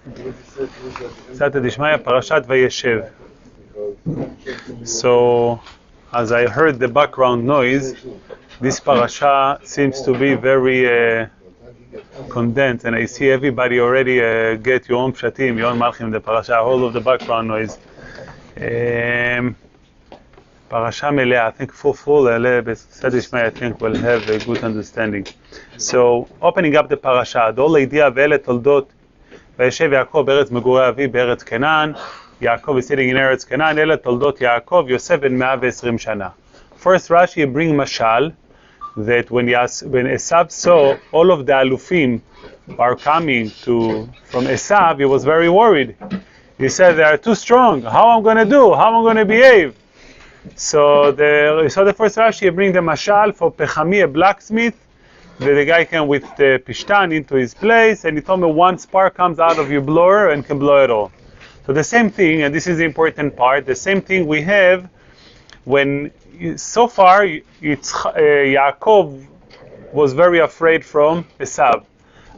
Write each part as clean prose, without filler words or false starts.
Sata Dishmaya, Parashat Vayeishev. So, as I heard the background noise, this parasha seems to be very condensed, and I see everybody already get your own pshatim, your own malchim, the parasha, all of the background noise. Parasha Melea, I think full, I think will have a good understanding. So, opening up the parasha, the whole idea of Ele Toldot, Vayeishev Yaakov Beretz Megurei Avi Beretz Canaan, Yaakov is sitting in Eretz Canaan, Ele Toldot Yaakov, Yosef ben 120 Shana. First Rashi bring mashal, that when Esav saw all of the alufim are coming from Esav, he was very worried. He said, they are too strong. How am I going to do? How am I going to behave? So the first Rashi bring the mashal for Pechami, a blacksmith. The guy came with the pishtan into his place, and he told me one spark comes out of your blower and can blow it all. So the same thing, and this is the important part, the same thing we have when, so far, Yaakov was very afraid from Esav.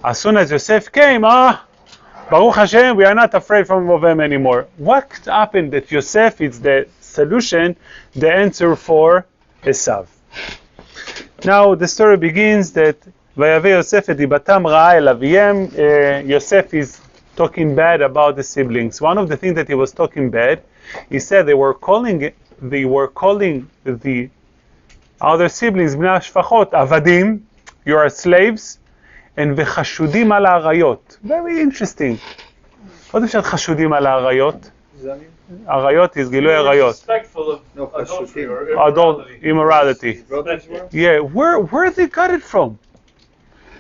As soon as Yosef came, Baruch Hashem, we are not afraid from them anymore. What happened that Yosef is the solution, the answer for Esav? Now the story begins that Vayave Yosef et dibatam ra'a el aviyem. Yosef is talking bad about the siblings. One of the things that he was talking bad, he said they were calling the other siblings bnei shfachot avadim, you are slaves, and v'chashudim al ha'arayot. Very interesting. What is chashudim al ha'arayot? Arayot is gilui arayot. Respectful of adultery or immorality. Yeah, where they got it from?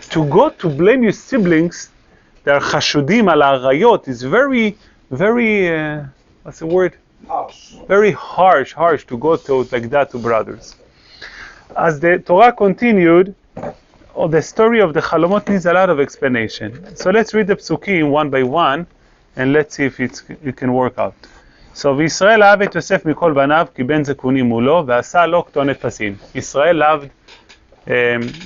To go to blame your siblings, they are chashudim al ha'arayot, is very, what's the word? harsh. Very harsh to go to like that to brothers. As the Torah continued, the story of the Chalomot needs a lot of explanation. So let's read the psukim one by one, and let's see if it can work out. So, וישראל אהב את יוסף מכל בניו, כי בן זקונים מולו, ועשה לו כתונת פסים. Israel loved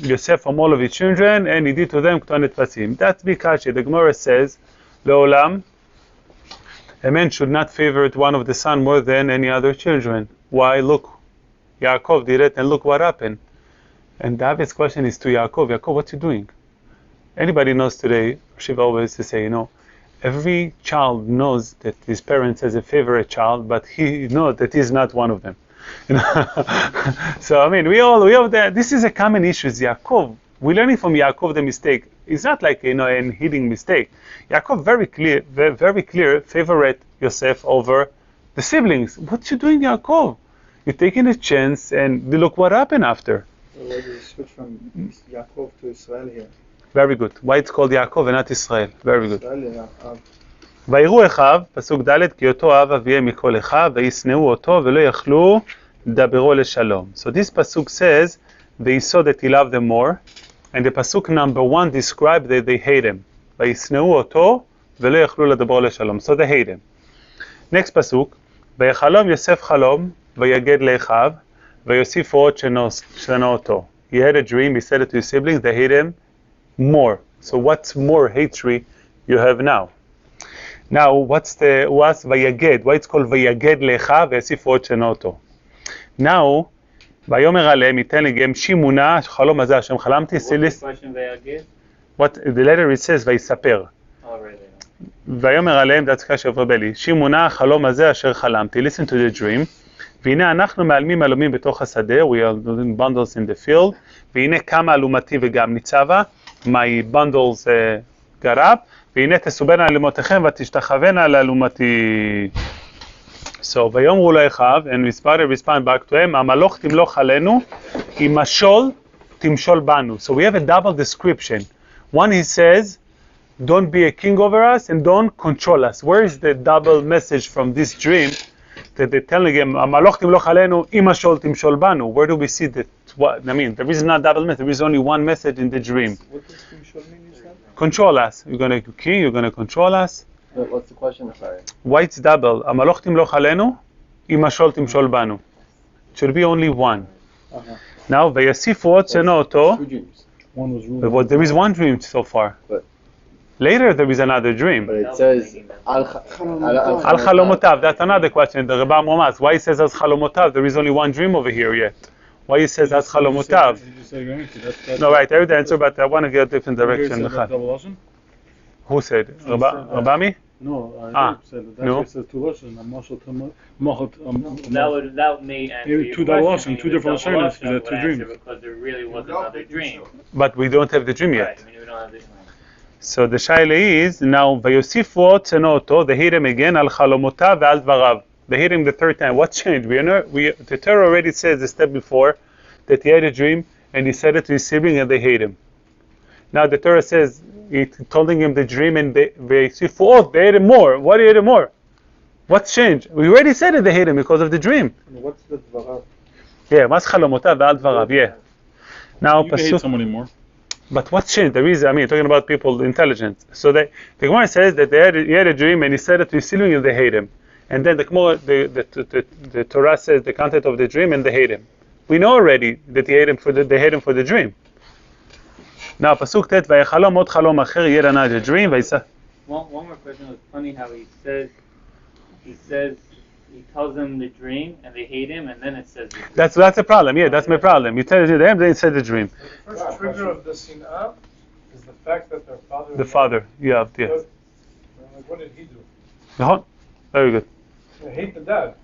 Yosef from all of his children, and he did to them כתונת פסים. That's because the Gemara says, לעולם, a man should not favorite one of the son more than any other children. Why? Look, Yaakov did it, and look what happened. And David's question is to Yaakov, what you doing? Anybody knows today, Shiva always used to say, every child knows that his parents has a favorite child, but he knows that he's not one of them. So, we all that. This is a common issue. Yaakov, we're learning from Yaakov the mistake. It's not like, an hidden mistake. Yaakov very clear, favorite Yosef over the siblings. What you doing, Yaakov? You're taking a chance, and look what happened after. So why did you switch from Yaakov to Israel here? Very good. Why it's called Yaakov and not Israel? Very good. ויראו אחיו, פסוק ד' כי אותו אהב אביהם מכל אחיו, וישנאו אותו ולא יכלו לדברו לשלום. So this pasuk says, they saw that he loved them more, and the pasuk number 1 described that they hate him. וישנאו אותו ולא יכלו לדברו לשלום. So they hate him. Next pasuk, ויחלום יוסף חלום, ויגד לאחיו, ויוסיף עוד שנוא אותו. He had a dream, he said it to his siblings, they hate him more. So what's more hatred you have now? Now, what's Vayaged? Why it's called Vayaged Lecha V'yasif עוד שנוא אותו? Now, ויאמר עליהם ייתן להם שימונה, חלום הזה השם חלמתי. What the letter it says, ויספר. ויאמר עליהם, that's Kasha of Rebelli, שימונה, חלום הזה אשר חלמתי. Listen to the dream. והנה אנחנו מעלמים אלומים בתוך השדה, we are doing bundles in the field, והנה כמה אלומתי וגם ניצבה, my bundles got up, והנה תסובנה על אלומותיכם ותשתחוונה לאלומתי. So, ויאמרו לאחיו, and his father responded back to him, המלוך תמלוך עלינו, אם משול תמשול בנו. So we have a double description. One he says, don't be a king over us and don't control us. Where is the double message from this dream? That they're telling him, המלוך תמלוך עלינו, אם משול תמשול בנו. Where do we see that? There is not double message, there is only one message in the dream. What does Timshol mean, you said? Control us. You're going to king, you're going to control us. What's the question? Sorry. Why it's double? המלוך תמלוך עלינו, אם משול תמשול בנו. It should be only one. Now, ויסיפו עוד שנוא אותו. Two dreams. One was ruling. There is one dream so far. But Later there is another dream. But it says Al Chalomotav, that's another question. The Rebbe Momas, why he says as Chalomotav? There is only one dream over here yet. Why he says as Chalomotav? No, right, I heard the answer, but I want to get a different direction. Who said? Rabami? No, Ah, said that. no. It says two lashons. That may answer Maybe your two question. double lashon, two different Double lashons, lashon because they're two would answer dreams. because there really was another dream. But we don't have the dream yet. Right, I mean, we don't have the dream. So the shaila is now Vayosifu Tzenoto. They hit him again al Chalomotav ve'al Dvarav. They hit him the third time. What changed? The Torah already says the step before that he had a dream and he said it to his sibling and they hate him. Now the Torah says he told him the dream and they hate him more. Why do you hate him more? What's changed? We already said that they hate him because of the dream. What's the Dvarav? Yeah, mas Chalomotav ve'al Dvarav. Yeah. Now You can hate somebody more. But what's changed? The reason, talking about people intelligent. So the Gemara says that he had a dream and he said it to his sibling and they hate him. And then the Torah says the content of the dream and they hate him. We know already that they hate him for the dream. Now pasuk tet vayechalom od chalom acher yeh another dream vayisa. One more question. It's funny how he tells them the dream and they hate him, and then it says the dream. That's a problem. Yeah, that's my problem. You tell it to them, then it says the dream. The first trigger of the sin'ah is the fact that their father. The father. Yeah. Like, what did he do? Uh-huh. Very good. They hate the dad.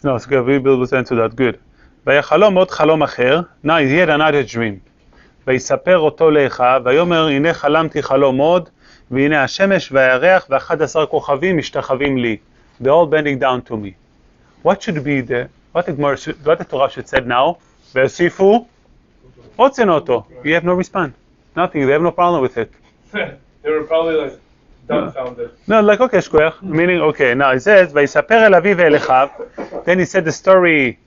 No, it's good. We will answer that. Good. Vayechalom od chalom acher. Now he had another dream. ויספר אותו לאחיו, ויאמר הנה חלמתי חלום עוד, והנה השמש והירח ו11 כוכבים משתחווים לי. They're all bending down to me. What should be what the Torah should say now? ויוסיפו עוד צנותו. You have no response. Nothing. They have no problem with it. They were probably like dumbfounded. No, like okay, shkoyach. Meaning okay. Now it says ויספר אל אביו ואל אחיו. Then he said the story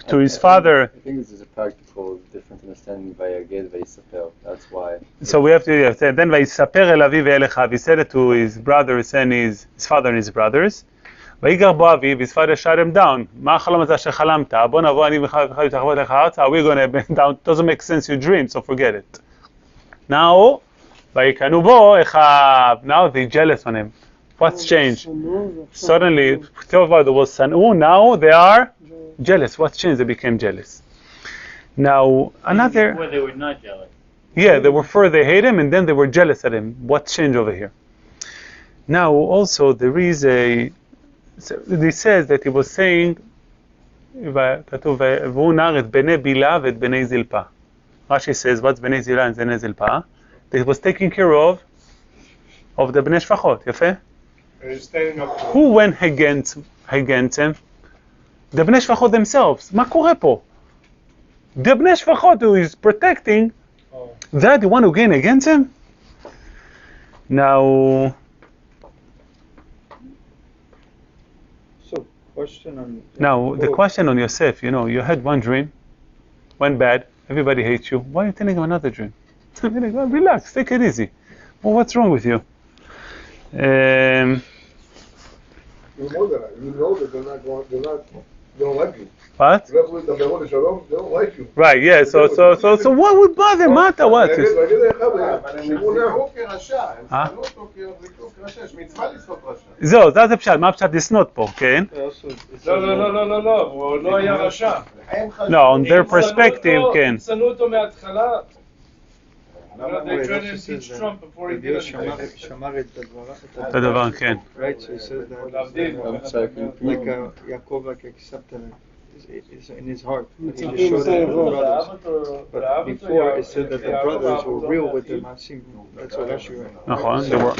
to his father. I think this is a practical different understanding vayaged vayisaper. That's why. So we have to say then vayisaper el aviv ve'el echav. He said it to his brothers and his father and his brothers. Vayigar bo aviv. His father shut him down. Ma chalom hazeh shechalamta? Bo navo ani v'chav yitachvot lecha ha'aretz. We're going to bend down. Doesn't make sense. You dream, so forget it. Now vayikanu bo echav. Now they're jealous on him. What's changed? Suddenly, there was sanu. Now they are jealous. What's changed? They became jealous. Now another. Before they were not jealous. Yeah, they hate him, and then they were jealous at him. What's changed over here? Now also there is he says that he was saying, "V'hu nar et bnei bila v'et bnei zilpa." Rashi says, "What's bnei zila and bnei zilpa?" That he was taking care of the bnei shvachot. Yafeh. Who went against him? The bnei shvachot themselves. Ma kore po? The bnei shvachot who is protecting, that the one who came against him? Now, So, question on. the question on Yosef, you had one dream, went bad, everybody hates you. Why are you telling him another dream? Well, relax, take it easy. Well, what's wrong with you? You know that. You know that they're not going. They don't like you. What? They don't like you. Right, yeah. So what would bother Mata? What? זהו, זה הפשט. מה הפשט לשנות פה, כן? לא, הוא לא היה רשע. No, on their perspective, כן. שנאו אותו מההתחלה. They tried to impeach Trump before he did anything. שמר את את הדבר, כן. Right, so he says that like Yaakov accepted it in his heart. He just showed it to the brothers. But before it said that the brothers were real with the Masim. That's what Rashi wrote. נכון, they were.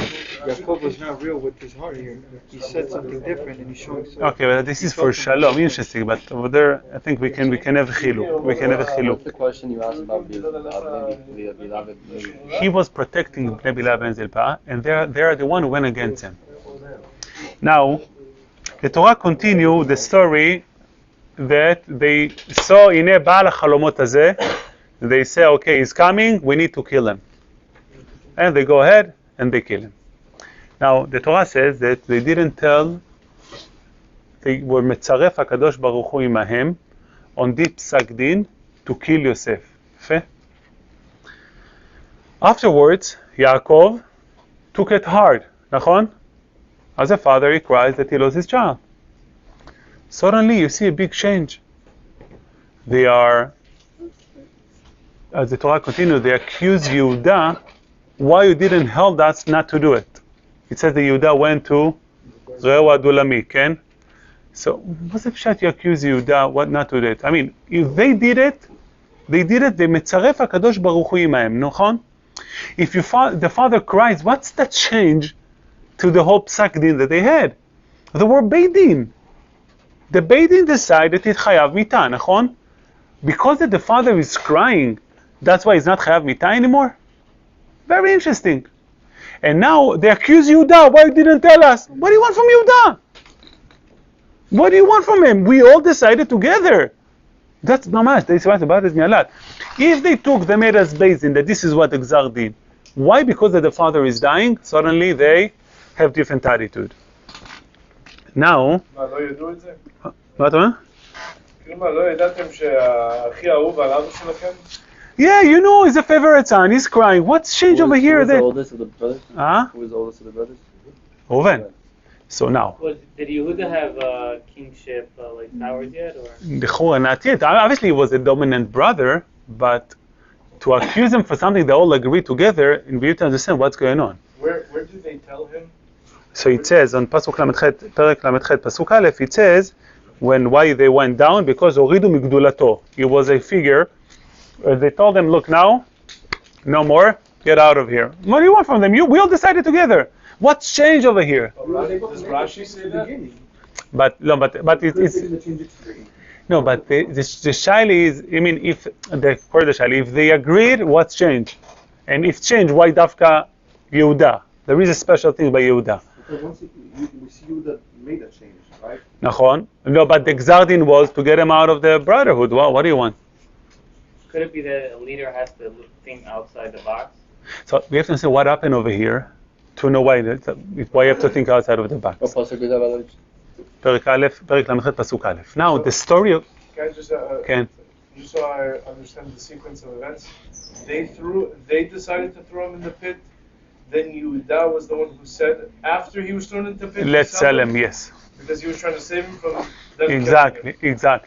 Yaakov was not real with his heart here. He said something different and he's showing something. Okay, but this is for Shalom, interesting. But over there, I think we can have a chiluk. We can have a What's chiluk. the question you asked about beloved? He was protecting Bnei Bilav and Zilpah, and they are the one who went against him. Now, the Torah continue the story that they saw in a Baal HaChalomot hazeh. They say, okay, he's coming, we need to kill him. And they go ahead and they kill him. Now, the Torah says that they didn't tell, they were metzaref HaKadosh Baruch Hu imahem on deep psak din to kill Yosef. Afterwards, Yaakov took it hard, נכון? As a father, he cries that he lost his child. Suddenly, you see a big change. They are, as the Torah continues, they accuse Yehuda, why you didn't help us not to do it. It says that Yehuda went to Reu Adulami, ken? So, what's the pshat you accuse Yehuda what not to do it? I mean, if they did it, ומצרף הקדוש ברוך הוא עמהם, נכון? If the father cries, what's the change to the whole psak din that they had? They were Beit Din. The Beit Din decided it chayav mita, נכון? Because that the father is crying, that's why he's not chayav mita anymore? Very interesting. And now they accuse Yehuda, why you didn't tell us? What do you want from Yehuda? What do you want from him? We all decided together. That's mamash. This is what about is mialat. If they made us Beit Din that this is what the Gzar Din. Why? Because that the father is dying, suddenly they have different attitude. Now, לא ידעו את זה? מה אתה אומר? כאילו לא ידעתם שהכי אהוב על אבא שלכם? Yeah, you know, he's a favorite son. He's crying. What's change over here? Who was the oldest of the brothers? Huh? Who was the oldest of the brothers? Reuven. So now, Did Yehuda have kingship like powers yet, or? the Chora not yet. Obviously, he was a dominant brother, but to accuse him for something they all agree together, and we have to understand what's going on. Where did they tell him? So it says on Pasuk Lametchet, Perek Lametchet, Pasuk Aleph, it says why they went down, because Oridu Migdulato. He was a figure. They told them, look now, no more, get out of here. What do you want from them? We all decided together. What's changed over here? Does Rashi say that? But it's no. But the shaila is, I mean, if they agreed, what's changed? And if changed, why Dafka Yehuda? There is a special thing by Yehuda. Because once we see you that made a change, right? Nachon. No, but the Gzar Din was to get him out of the brotherhood. What do you want? Could it be that a leader has to think outside the box? So we have to say what happened over here to know why you have to think outside of the box. Perek Aleph, Perek Lamed Pasuk Aleph. Now the story of Can I just just so I understand the sequence of events? They decided to throw him in the pit. Then Yehuda was the one who said after he was thrown into the pit. let's sell him, yes. Because he was trying to save him from them Exactly. killing him.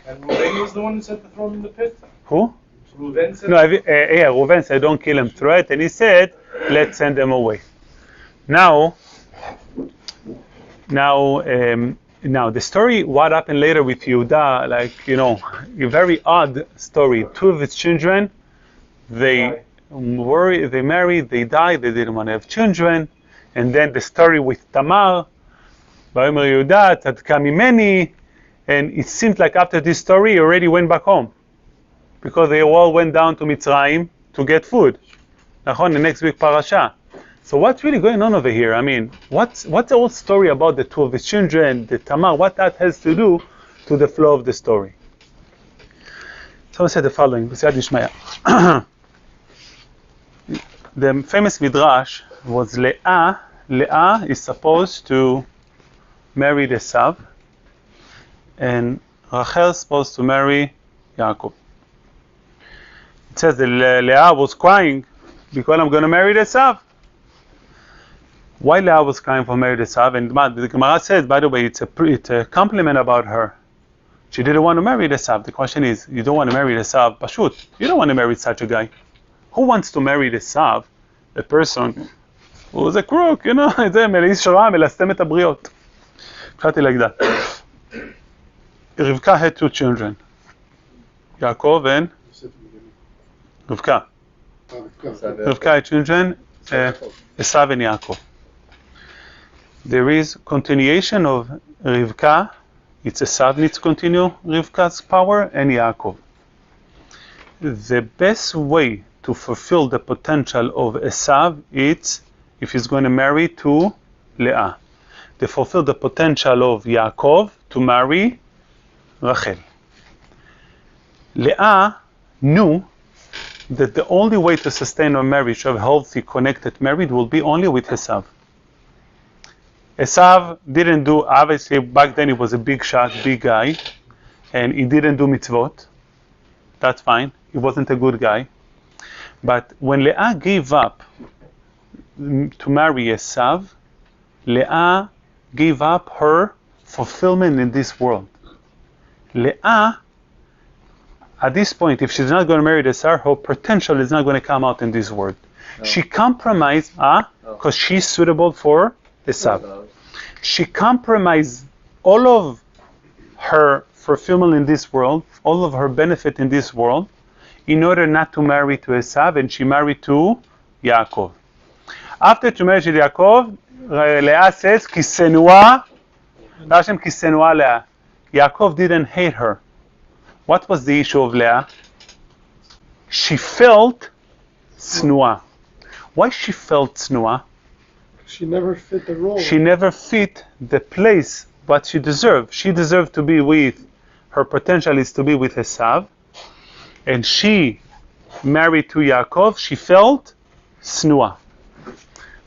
And Reuven was the one who said to throw him in the pit. Who? Reuven said. No, Reuven said, don't kill him, throw it, and he said, let's send them away. Now, the story, what happened later with Yehuda, a very odd story. Two of his children, they married, they died, they didn't want to have children, and then the story with Tamar, Vayomer Yehuda, Tzadka Mimeni, and it seems like after this story, he already went back home. Because they all went down to Mitzrayim to get food. The next week Parsha. So what's really going on over here? I mean, what's the whole story about the two of his children, the Tamar, what that has to do to the flow of the story? Someone said the following, the famous Midrash was Leah is supposed to marry Esav, and Rachel is supposed to marry Yaakov. It says that Leah was crying because I'm going to marry Esav. Why Leah was crying for marry Esav? And the Gemara says, by the way, it's a compliment about her. She didn't want to marry Esav. The question is, you don't want to marry Esav, Pashut. You don't want to marry such a guy. Who wants to marry Esav? A person who's a crook, זה מלאיס שרה, מלסתם את הבריות. התחלתי like that. Rivka had two children, Yaakov and Rivka. Rivka had children, Esav and Yaakov. There is continuation of Rivka. It's Esav needs to continue Rivka's power and Yaakov. The best way to fulfill the potential of Esav is if he's going to marry to Leah. To fulfill the potential of Yaakov to marry Rachel. Leah knew that the only way to sustain a marriage, of healthy, connected marriage, will be only with Esav. Esav didn't do, obviously back then he was a big shot, big guy, and he didn't do mitzvot. That's fine. He wasn't a good guy. But when Leah gave up to marry Esav, Leah gave up her fulfillment in this world. Leah, at this point, if she's not going to marry Esav, her potential is not going to come out in this world. No. She compromised, because she's suitable for Esav. No. She compromised all of her fulfillment in this world, all of her benefit in this world, in order not to marry to Esav, and she married to Yaakov. After to marry to Yaakov, Leah says, Kisenua, Hashem Kisenua Leah. Yaakov didn't hate her. What was the issue of Leah? She felt snua. Why she felt snua? She never fit the role. She never fit the place what she deserved. She deserved to be with, her potential is to be with Esav, and she married to Yaakov, she felt snua.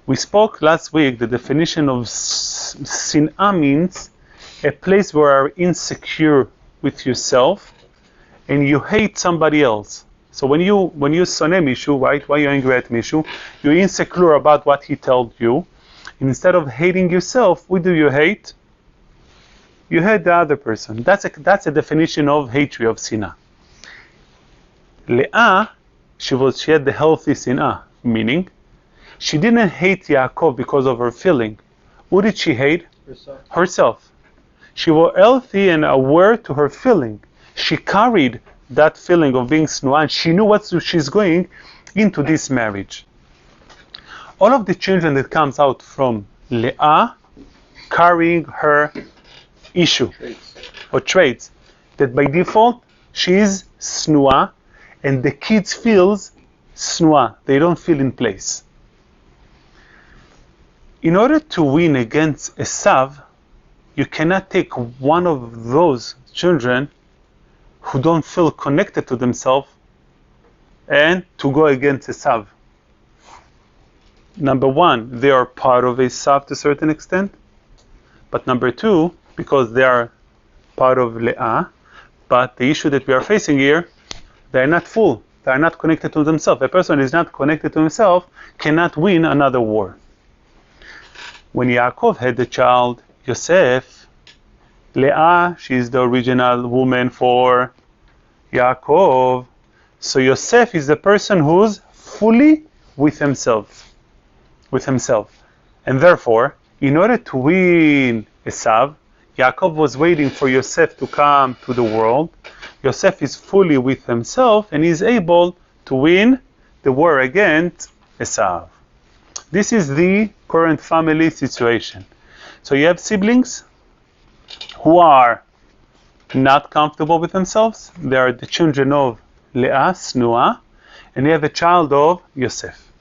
We spoke last week, the definition of sin'ah means a place where you are insecure with yourself and you hate somebody else. So when you soneh Mishu, right, why you angry at Mishu, you're insecure about what he told you. And instead of hating yourself, what do you hate? You hate the other person. That's a definition of hatred, of sin'ah. Leah, she had the healthy sin'ah, meaning she didn't hate Yaakov because of her feeling. Who did she hate? Herself. She was healthy and aware to her feeling. She carried that feeling of being snua, and she knew what she's going into this marriage. All of the children that comes out from Leah carrying her issue or traits, that by default she is snua, and the kids feels snua. They don't feel in place. In order to win against Esav, you cannot take one of those children who don't feel connected to themselves and to go against Esav. Number one, they are part of Esav to a certain extent. But number two, because they are part of Leah, but the issue that we are facing here, they are not full. They are not connected to themselves. A person who is not connected to himself cannot win another war. When Yaakov had the child, Yosef, Leah, she is the original woman for Yaakov. So Yosef is the person who's fully with himself. And therefore, in order to win Esav, Yaakov was waiting for Yosef to come to the world. Yosef is fully with himself and is able to win the war against Esav. This is the current family situation. So you have siblings who are not comfortable with themselves. They are the children of Leah, Snua, and you have a child of Yosef.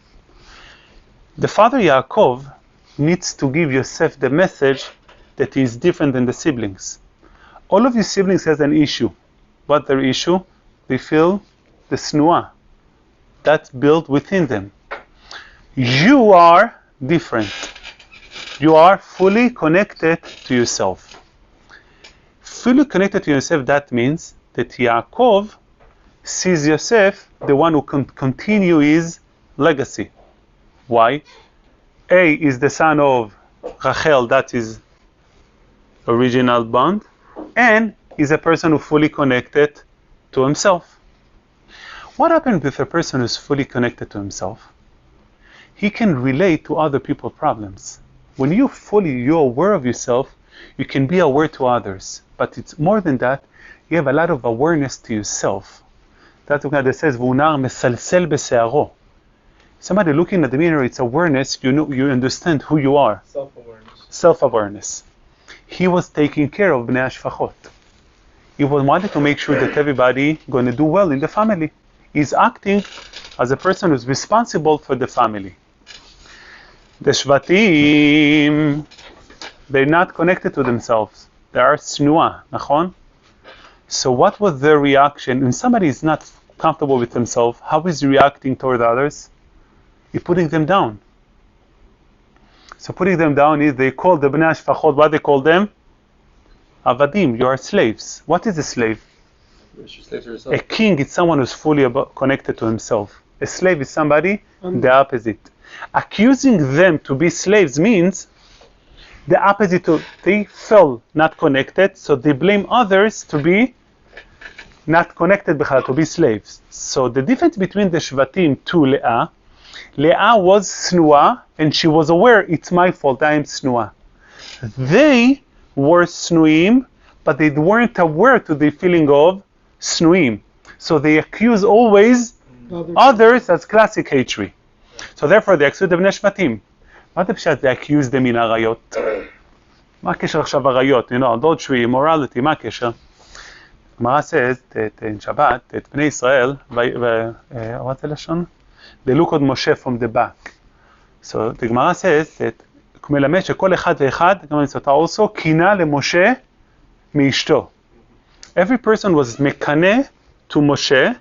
The father Yaakov needs to give Yosef the message that he is different than the siblings. All of your siblings has an issue. What's their issue? They feel the Snua. That's built within them. You are different. You are fully connected to yourself. Fully connected to yourself, that means that Yaakov sees Yosef, the one who can continue his legacy. Why? A is the son of Rachel, that is original bond, and is a person who fully connected to himself. What happens with a person who is fully connected to himself? He can relate to other people's problems. When you're aware of yourself, you can be aware to others. But it's more than that, you have a lot of awareness to yourself. That's what it says, "V'unar mesalsel bese'aro." Somebody looking at the mirror, it's awareness, you understand who you are. Self-awareness. He was taking care of Bnei Ashfachot. He wanted to make sure that everybody going to do well in the family. He's acting as a person who's responsible for the family. The Shvatim, they're not connected to themselves. They are snua, nachon? So what was their reaction? When somebody is not comfortable with himself, how is he reacting toward others? He's putting them down. So putting them down is, they call the Bnei Ashfachot, what they call them? Avadim, you are slaves. What is a slave? A king is someone who's fully connected to himself. A slave is somebody, the opposite. Accusing them to be slaves means the opposite of they felt not connected, so they blame others to be not connected, to be slaves. So the difference between the Shvatim to Leah was snua, and she was aware, it's my fault, I am snua. They were snuim, but they weren't aware to the feeling of snuim. So they accuse always others as classic hatred. So therefore they accuse the בני שבטים. מה זה פשט? They accuse them מן עריות. מה הקשר עכשיו עריות? adultery, immorality, מה הקשר? Gemara says that in Shabbat, that בני ישראל, what's the לשון? They look at Moshe from the back. So the Gemara says that מלמד שכל אחד ואחד, also קינה למשה מאשתו. Every person was מקנה to Moshe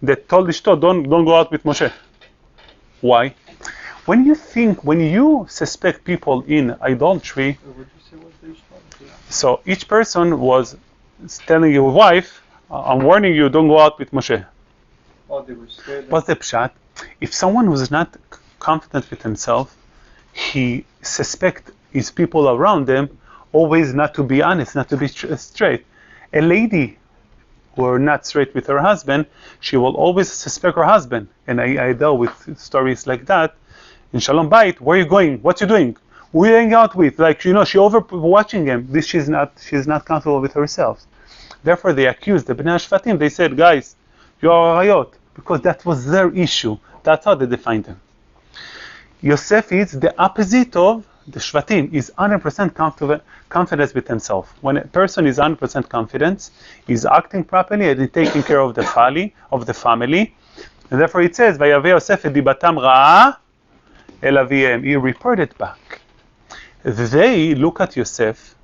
that told אשתו, don't go out with Moshe. Why? When you suspect people in idolatry, so each person was telling your wife, I'm warning you, don't go out with Moshe. Oh, they were scared. What's the pshat? If someone was not confident with himself, he suspect his people around them always not to be honest, not to be straight. A lady who are not straight with her husband, she will always suspect her husband. And I dealt with stories like that. In Shalom Bayit, where are you going? What you doing? Who are you hanging out with? Like, she over watching him. She's not comfortable with herself. Therefore, they accused the Bnei Shvatim. They said, guys, you are arayot, because that was their issue. That's how they defined them. Yosef is the opposite of the Shvatim. Is 100% confidence with himself. When a person is 100% confident, he's acting properly and he's taking care of the family. And therefore it says, Vayaveh Yosef et dibatam ra'a el aviem. He reported back. They look at Yosef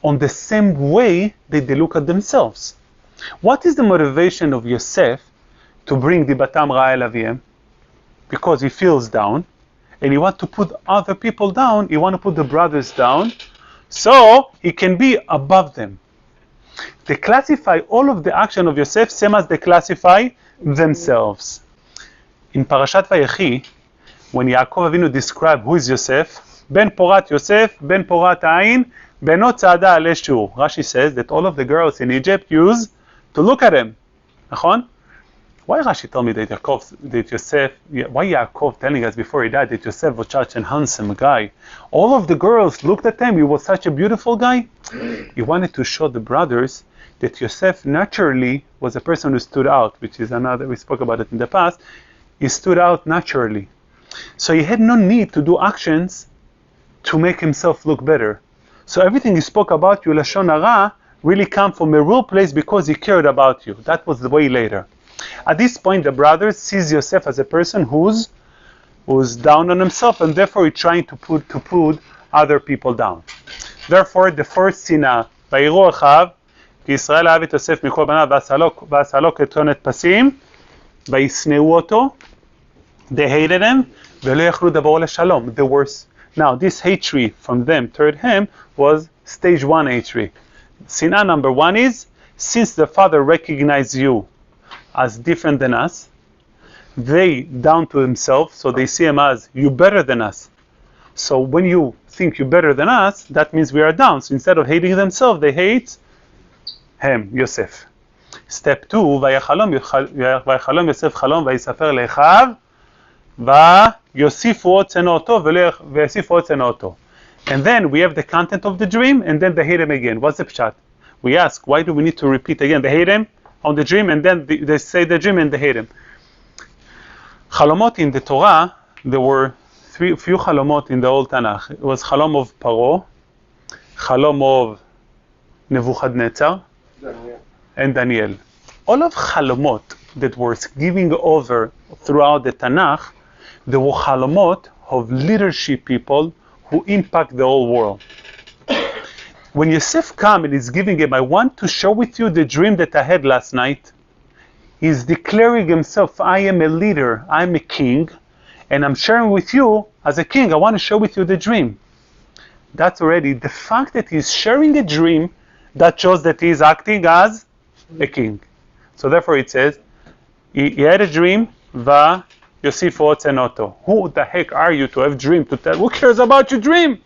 on the same way that they look at themselves. What is the motivation of Yosef to bring dibatam ra'a el aviem? Because he feels down. And he wants to put other people down, he wants to put the brothers down, so he can be above them. They classify all of the action of Yosef same as they classify themselves. In Parashat Vayechi, when Yaakov Avinu described who is Yosef, Ben Porat Yosef, Ben Porat Ain, Benot Tzada Aleh Shur. Rashi says that all of the girls in Egypt used to look at him. Nachon? Why Rashi told me that Yosef, why Yaakov telling us before he died that Yosef was such a handsome guy? All of the girls looked at him, he was such a beautiful guy. He wanted to show the brothers that Yosef naturally was a person who stood out, which is another, we spoke about it in the past. He stood out naturally. So he had no need to do actions to make himself look better. So everything he spoke about you, Lashon Hara, really come from a real place because he cared about you. That was the way later. At this point, the brothers sees Yosef as a person who's down on himself, and therefore he's trying to put other people down. Therefore, the first sinah, ויראו אחיו, כי ישראל אהב את יוסף מכל בניו, ועשה לו כתונת פסים, וישנאו אותו, they hated him, ולא יכלו דברו לשלום. The worst. Now, this hatred from them toward him was stage 1 hatred. Sinah number 1 is, since the father recognized you as different than us, they down to themselves, so they see him as you better than us. So when you think you're better than us, that means we are down. So instead of hating themselves, they hate him, Yosef. Step 2, ויחלום יוסף חלום ויספר לאחיו ויוסיפו עוד צנעותו ויוסיפו עוד צנעותו. And then we have the content of the dream, and then they hate him again. What's the pshat? We ask, why do we need to repeat again? They hate him on the dream, and then they say the dream and they hate him. Chalomot in the Torah, there were few chalomot in the old Tanakh. It was chalom of Paro, chalom of Nebuchadnezzar, and Daniel. All of chalomot that were giving over throughout the Tanakh, there were chalomot of leadership people who impact the whole world. When Yosef comes and is giving him, I want to share with you the dream that I had last night, he's declaring himself, I am a leader, I'm a king, and I'm sharing with you, as a king, I want to share with you the dream. That's already, the fact that he's sharing a dream, that shows that he's acting as a king. So therefore it says, he had a dream, Yosifu Otzenoto. Who the heck are you to have dream to tell? Who cares about your dream?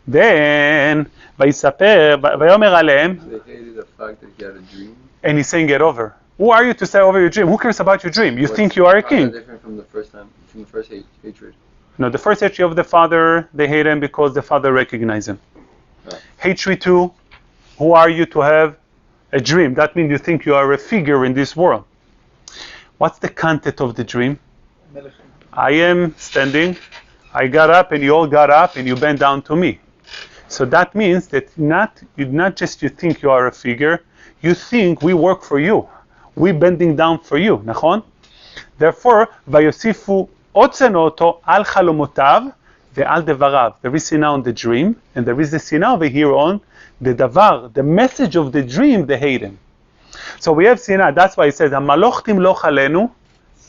Then, Vayeishev, Vayomer Aleim, They hated the fact that he had a dream. and he's saying, get over. Who are you to say over your dream? Who cares about your dream? You think you are a How king. different from the first time, from the first hatred? No, the first hatred of the father, they hate him because the father recognizes him. Right. Hatred too, who are you to have a dream? That means you think you are a figure in this world. What's the content of the dream? I am standing, I got up and you all got up and you bent down to me. So that means that not just you think you are a figure, you think we work for you. We bending down for you, נכון? Therefore, ויוסיפו otzenoto al chalomotav ve'al devarav. There is sinah on the dream, and there is the sinah over here on the davar, the message of the dream, they hate him. So we have sinah, that's why it says, Hamaloch timloch alenu,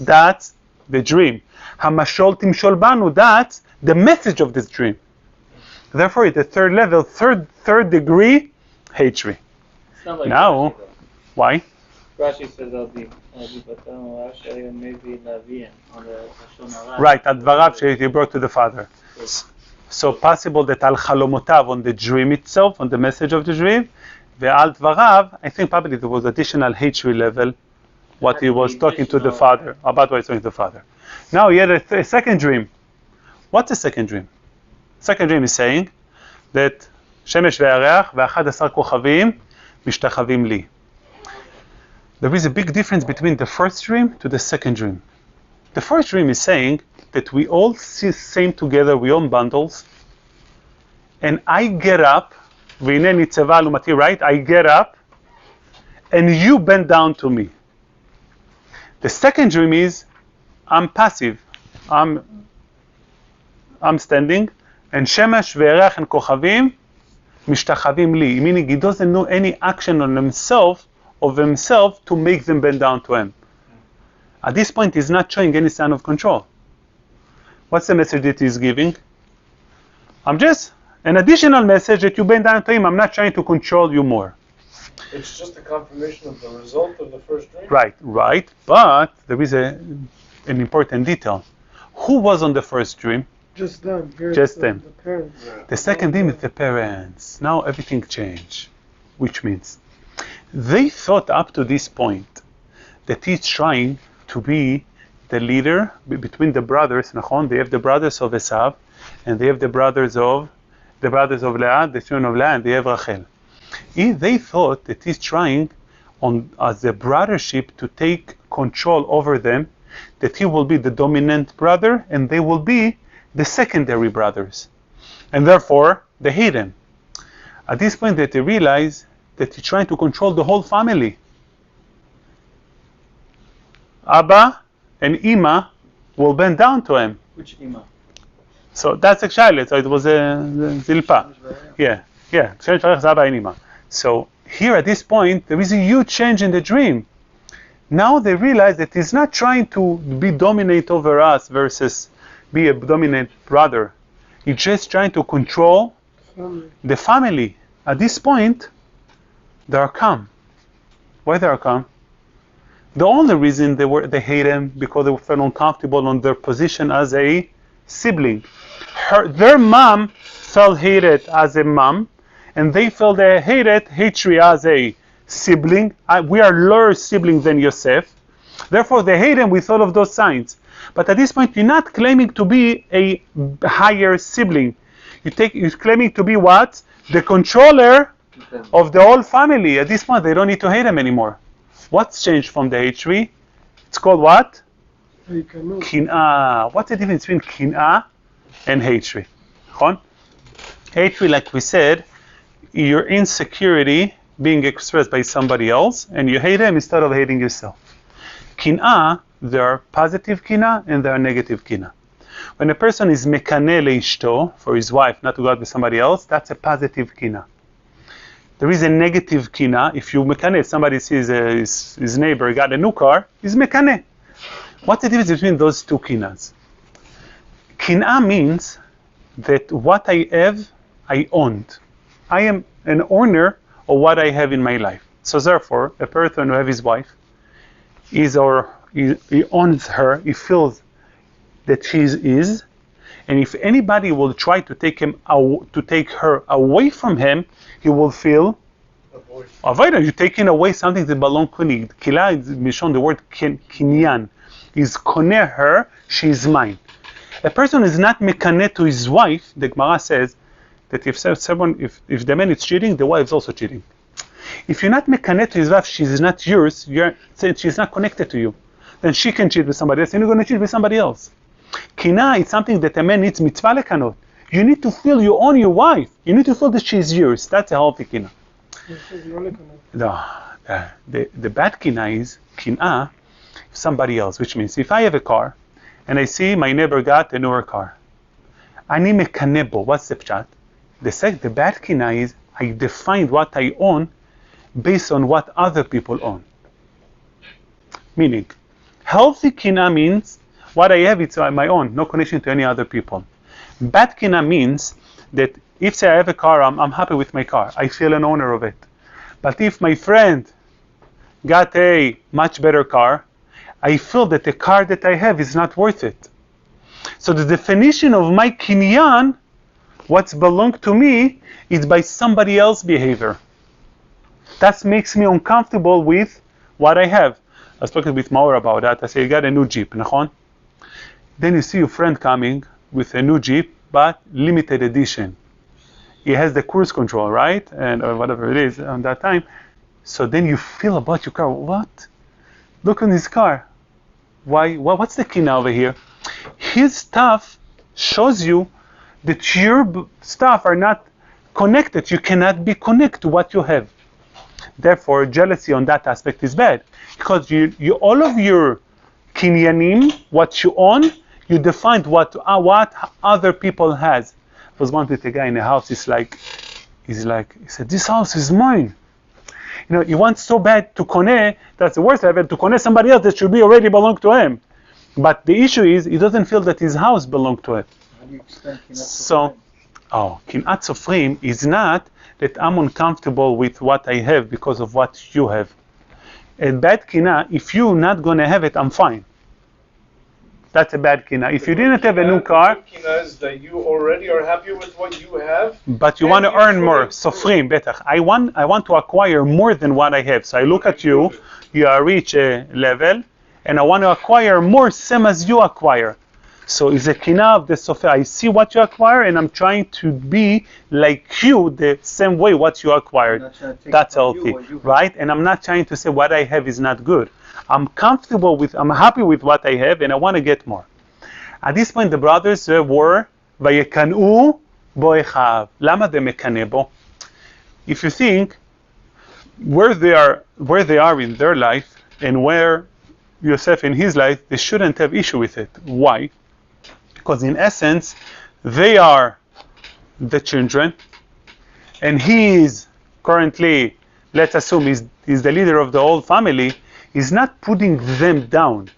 that's the dream. Hamashol timshol banu, that's the message of this dream. Therefore, at the third level, third degree, hatred. It's not like Now, Rashi, though. why? Rashi says maybe Lavian on the Lashon Hara. Right, at dvarav he brought to the father. So possible that al chalomotav on the dream itself, on the message of the dream, ve'al dvarav, I think probably there was additional hatred level, what he was talking to the father, about what he's talking to the father. Now he had a second dream. What's the second dream? Second dream is saying that Shemesh ve'areach ve'achad kochavim mishtachavim li. There is a big difference between the first dream to the second dream. The first dream is saying that we all see same together, we own bundles, and I get up, right? I get up, and you bend down to me. The second dream is, I'm passive, I'm standing, and Shemesh ve'erech and kochavim mishtachavim li, meaning he doesn't know any action on himself to make them bend down to him. At this point, he's not showing any sign of control. What's the message that he's giving? I'm just an additional message that you bend down to him. I'm not trying to control you more. It's just a confirmation of the result of the first dream. Right. But there is an important detail. Who was on the first dream? Just them. Just them. The parents. The second dream is the parents. Now everything changed, which means they thought up to this point that he's trying to be the leader between the brothers. Nachon, they have the brothers of Esav, and they have the brothers of Leah, the children of Leah, and they have Rachel. They thought that he's trying, as a brothership, to take control over them, that he will be the dominant brother, and they will be the secondary brothers, and therefore they hate him. At this point, that they realize that he's trying to control the whole family. Abba and Ima will bend down to him. Which Ima? So that's a child. So it was a zilpa. Yeah. Abba and Ima. So here at this point, there is a huge change in the dream. Now they realize that he's not trying to be dominant over us versus be a dominant brother. He's just trying to control the family. At this point, they are calm. Why they are calm? The only reason they hate him because they felt uncomfortable on their position as a sibling. Their mom felt hated as a mom, and they felt they hated hatred as a sibling. We are lower siblings than Yosef. Therefore, they hate him with all of those signs. But at this point, you're not claiming to be a higher sibling. You're claiming to be what? The controller of the whole family. At this point, they don't need to hate him anymore. What's changed from the hatred? It's called what? Kin'ah. What's the difference between kin'ah and hatred? Hatred, like we said, your insecurity being expressed by somebody else, and you hate them instead of hating yourself. Kin'ah, there are positive kin'ah and there are negative kin'ah. When a person is mekaneh leishto, for his wife, not to go out with somebody else, that's a positive kin'ah. There is a negative kin'ah. If you mekaneh, somebody sees his neighbor got a new car, he's mekaneh. What's the difference between those two kin'ahs? Kin'ah means that what I have, I owned. I am an owner of what I have in my life. So therefore, a person who has his wife, he owns her, he feels that she is, and if anybody will try to take her away from him, he will feel avoided. You're taking away something that belongs to me. Kila is mishon, the word kinyan, is koneh her, she is mine. A person is not mekaneh to his wife. The Gemara says that if the man is cheating, the wife is also cheating. If you're not mekaneh to his wife, she's not yours. You're saying she's not connected to you. Then she can cheat with somebody else, and you're going to cheat with somebody else. Kina is something that a man needs mitzvah lekanot. You need to feel you own your wife. You need to feel that she's yours. That's a healthy kina. No, the bad kina is kina somebody else, which means if I have a car and I see my neighbor got a newer car, ani mekanebo. What's the pshat? The bad kina is I define what I own based on what other people own. Meaning, healthy kina means what I have, it's my own, no connection to any other people. Bad kina means that if say I have a car, I'm happy with my car. I feel an owner of it. But if my friend got a much better car, I feel that the car that I have is not worth it. So the definition of my kinyan, what's belonged to me, is by somebody else's behavior. That makes me uncomfortable with what I have. I was talking with Maor about that. I say, you got a new Jeep, nachon? Then you see your friend coming with a new Jeep, but limited edition. He has the cruise control, right? And or whatever it is on that time. So then you feel about your car. What? Look on his car. Why? What's the key now over here? His stuff shows you that your stuff are not connected. You cannot be connected to what you have. Therefore, jealousy on that aspect is bad. Because you all of your kinyanim, what you own, you defined what other people has. I was once with a guy in a house. He said, this house is mine. You know, he wants so bad to koneh. That's the worst ever, to koneh somebody else that should be already belong to him. But the issue is he doesn't feel that his house belongs to him. How do you explain kinat So, kinat sofrim is not that I'm uncomfortable with what I have because of what you have. A bad kina, if you're not going to have it, I'm fine. That's a bad kina. If you didn't have a new car, kina is that you already are happy with what you have, but you want to earn more. Sofrim, betach. I want to acquire more than what I have. So I look at you, you are reach a level, and I want to acquire more, same as you acquire. So it's a kina of the sofer. I see what you acquire, and I'm trying to be like you, the same way what you acquired. That's healthy, right? And I'm not trying to say what I have is not good. I'm happy with what I have, and I want to get more. At this point, the brothers were Vayekanu bo echav. Lama de mekaneh bo. If you think where they are in their life and where Yosef in his life, they shouldn't have issue with it. Why? Because in essence, they are the children, and he is currently, let's assume, he's the leader of the whole family. He's not putting them down.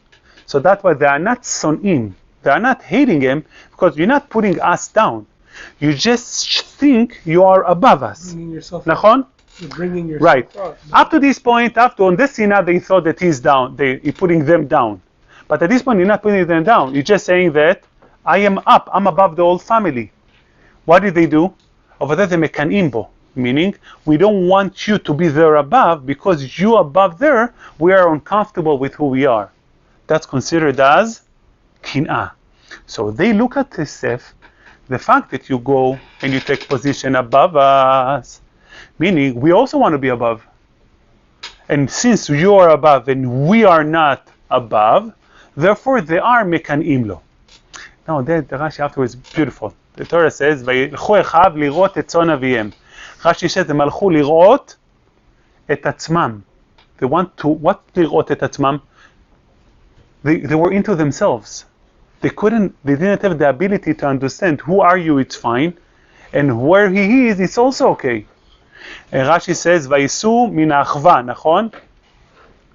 So that's why they are not sonim. They are not hating him, because you're not putting us down. You just think you are above us. Bringing yourself Nachon? You're bringing yourself right. up. Up to this point, on this sinah, they thought that he's down. He's putting them down. But at this point, you're not putting them down. You're just saying that I am up. I'm above the whole family. What did they do? Over there, they make an imbo. Meaning, we don't want you to be there above, because you above there, we are uncomfortable with who we are. That's considered as kin'ah. So they look at Yosef, the fact that you go and you take position above us, meaning we also want to be above. And since you are above and we are not above, therefore they are mekan imlo. Now the Rashi afterwards is beautiful. The Torah says, "Vayilchu echav lirot et tzon aviyem." Rashi says, "They malchu lirot et atzmam." They want to what lirot et atzmam? They were into themselves. They didn't have the ability to understand who are you. It's fine, and where he is, it's also okay. And Rashi says, "Vayisu min achva." Nachon.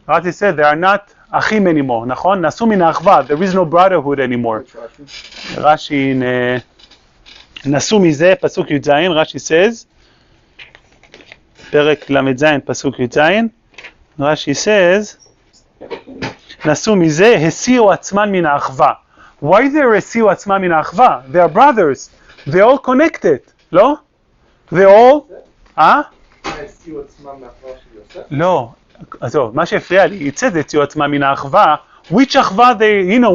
Rashi said they are not achim anymore. Nachon. Nasu min achva. There is no brotherhood anymore. Rashi in Nasu mizeh pasuk Yud Zayin. Rashi says, Perek Lamed Zayin pasuk Yud Zayin. Rashi says, Nasu mizeh hesiu atzman min achva. Why they הסיעו עצמם מן האחווה? They are brothers. They all connected, לא? They all... לא. עזוב, מה שהפריע לי, it says הציעו עצמם מן האחווה, which אחווה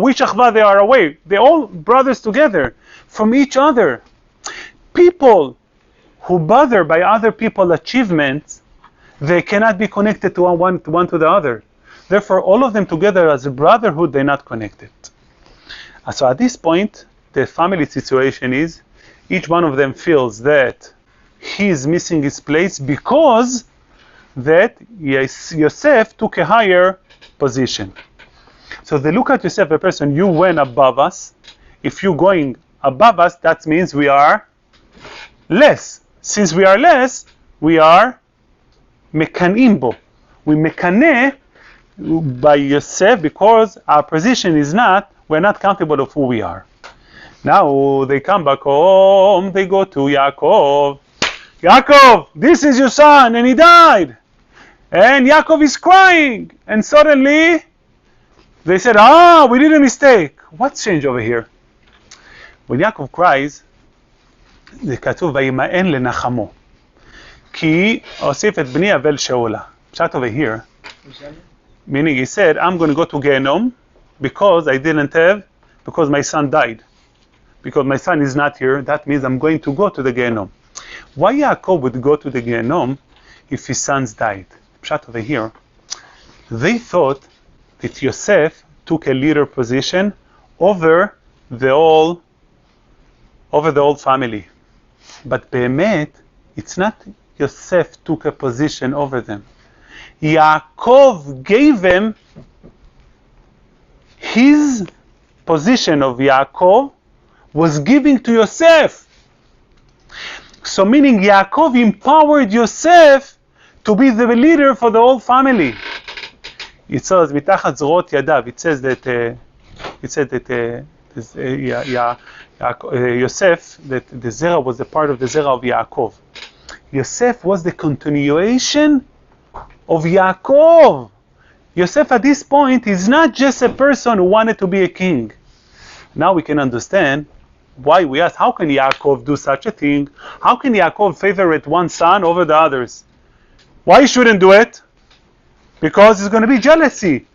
which אחווה they are away. They're all brothers together from each other. People who bother by other people's achievements, they cannot be connected to one to the other. Therefore, all of them together as a brotherhood, they're not connected. So at this point, the family situation is, each one of them feels that he is missing his place because that Yosef took a higher position. So they look at Yosef, a person, you went above us. If you're going above us, that means we are less. Since we are less, we are mekanim bo. We mekane by Yosef because our position is not, we're not countable of who we are. Now they come back home, they go to Yaakov. Yaakov, this is your son, and he died. And Yaakov is crying. And suddenly, they said, we did a mistake. What's changed over here? When Yaakov cries, זה כתוב, וימאן לנחמו. כי הוסיף את בני אבל שאולה. Pshat over here, meaning he said, I'm going to go to Gehenom because because my son died. Because my son is not here, that means I'm going to go to the Gehenom. Why Yaakov would go to the Gehenom if his sons died? Pshat over here, they thought that Yosef took a leader position over the whole family. But Be'emet, it's not Yosef took a position over them. Yaakov gave them his position of Yaakov was giving to Yosef. So meaning Yaakov empowered Yosef to be the leader for the whole family. It says מתחת זרועות ידיו. It says that Yosef, that the Zerah was a part of the Zerah of Yaakov. Yosef was the continuation of Yaakov. Yosef at this point is not just a person who wanted to be a king. Now we can understand why we ask, how can Yaakov do such a thing? How can Yaakov favorite one son over the others? Why he shouldn't do it? Because it's going to be jealousy.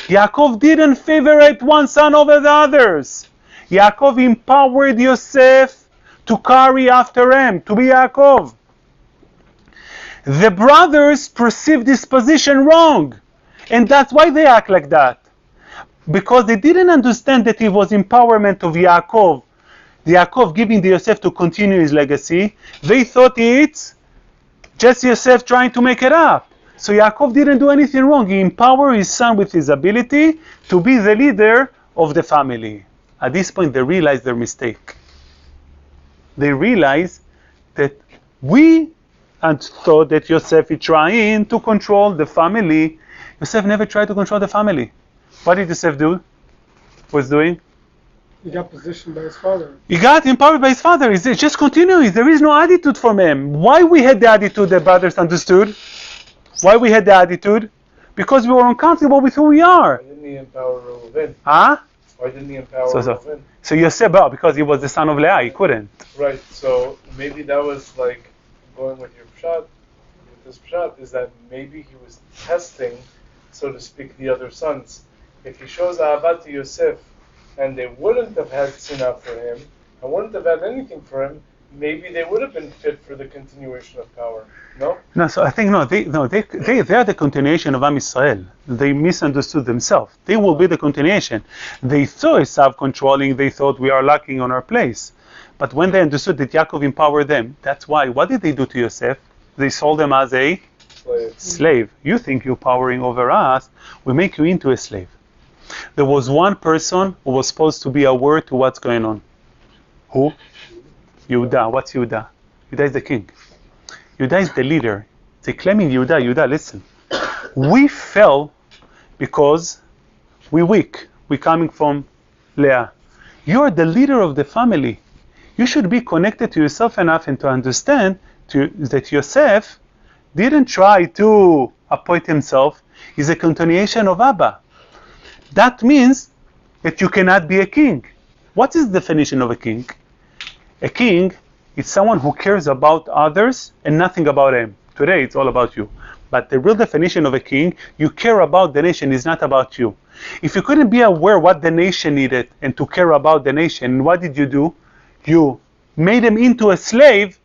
Yaakov didn't favorite one son over the others. Yaakov empowered Yosef to carry after him, to be Yaakov. The brothers perceived this position wrong. And that's why they act like that. Because they didn't understand that it was empowerment of Yaakov. Yaakov giving the Yosef to continue his legacy. They thought it's just Yosef trying to make it up. So Yaakov didn't do anything wrong. He empowered his son with his ability to be the leader of the family. At this point, they realized their mistake. They realized that we had thought that Yosef is trying to control the family. Yosef never tried to control the family. What did Yosef do? Was doing? He got positioned by his father. He got empowered by his father. He's just continuing. There is no attitude from him. Why we had the attitude the brothers understood? Why we had the attitude? Because we were uncomfortable with who we are. Why didn't he empower Reuven? Huh? Why didn't he empower Reuven? So Yosef, because he was the son of Leah, he couldn't. Right, so maybe that was like going with your pshat, with this pshat, is that maybe he was testing, so to speak, the other sons. If he shows Ahavat to Yosef, and they wouldn't have had sinah for him, and wouldn't have had anything for him, maybe they would have been fit for the continuation of power. No? No, so I think they are the continuation of Am Yisrael. They misunderstood themselves. They will be the continuation. They saw Esav controlling, they thought we are lacking on our place. But when they understood that Yaakov empowered them, that's why. What did they do to Yosef? They sold him as a slave. You think you're powering over us, we make you into a slave. There was one person who was supposed to be aware to what's going on. Who? Yehuda. What's Yehuda? Yehuda is the king. Yehuda is the leader. They're claiming Yehuda, listen. We fell because we're weak. We're coming from Leah. You're the leader of the family. You should be connected to yourself enough and to understand that Yosef didn't try to appoint himself. He's a continuation of Abba. That means that you cannot be a king. What is the definition of a king? A king is someone who cares about others and nothing about him. Today it's all about you. But the real definition of a king, you care about the nation, is not about you. If you couldn't be aware what the nation needed and to care about the nation, what did you do? You made him into a slave.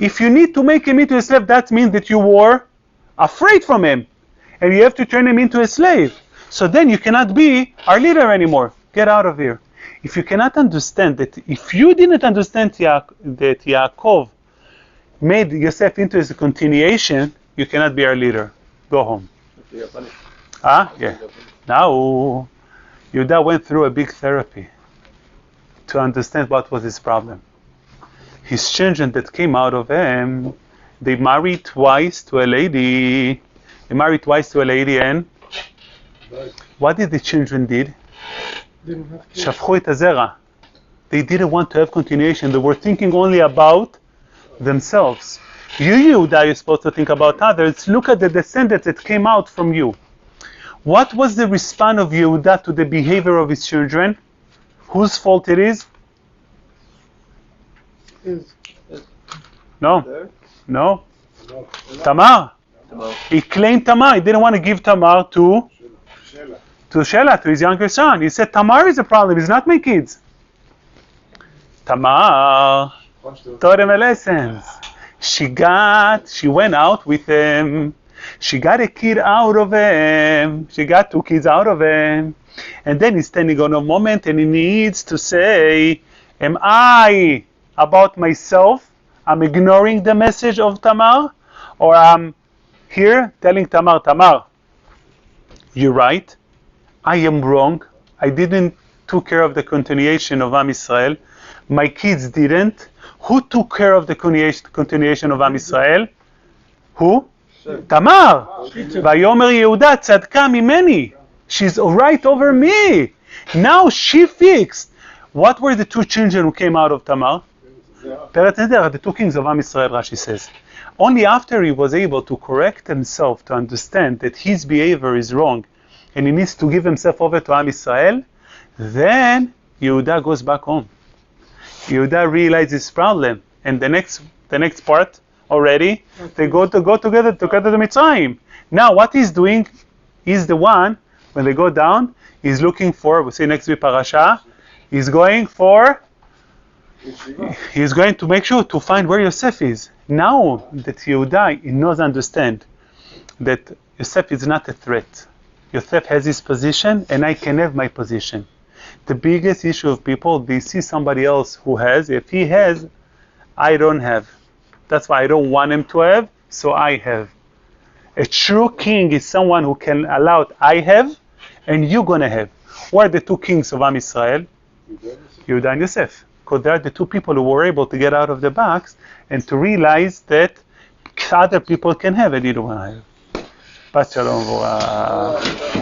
If you need to make him into a slave, that means that you were afraid from him. And you have to turn him into a slave. So then you cannot be our leader anymore. Get out of here. If you cannot understand that, if you didn't understand that Yaakov made Yosef into his continuation, you cannot be our leader. Go home. Yeah. Now, Yehuda went through a big therapy to understand what was his problem. His children that came out of him, they married twice to a lady. And what did the children did? Shafchu et hazera. They didn't want to have continuation. They were thinking only about themselves. You, Yehuda, you're supposed to think about others. Look at the descendants that came out from you. What was the response of Yehuda to the behavior of his children? Whose fault it is? No. Tamar. He claimed Tamar. He didn't want to give Tamar to Shelah, to his younger son. He said, Tamar is a problem. It's not my kids. Tamar taught him a lesson. She went out with him. She got a kid out of him. She got 2 kids out of him. And then he's standing on a moment and he needs to say, am I about myself? I'm ignoring the message of Tamar? Or I'm here telling Tamar, you're right. I am wrong. I didn't took care of the continuation of Am Yisrael. My kids didn't. Who took care of the continuation of Am Yisrael? Who? Tamar. Vayomer Yehuda tzadka mimeni. She's right over me. Now she fixed. What were the 2 children who came out of Tamar? The 2 kings of Am Yisrael, Rashi says. Only after he was able to correct himself, to understand that his behavior is wrong, and he needs to give himself over to Am Yisrael, then Yehuda goes back home. Yehuda realizes his problem, and the next part already, they go together to Mitzrayim. Now what he's doing, he's the one, when they go down, he's looking for, we'll see next week Parsha, he's going to make sure to find where Yosef is. Now that Yehuda knows, understand that Yosef is not a threat. Yosef has his position and I can have my position. The biggest issue of people, they see somebody else who has. If he has, I don't have. That's why I don't want him to have, so I have. A true king is someone who can allow I have and you're going to have. Who are the 2 kings of Am Yisrael? Yehuda and Yosef. Because they are the 2 people who were able to get out of the box and to realize that other people can have and you don't want to have. Shabbat Shalom.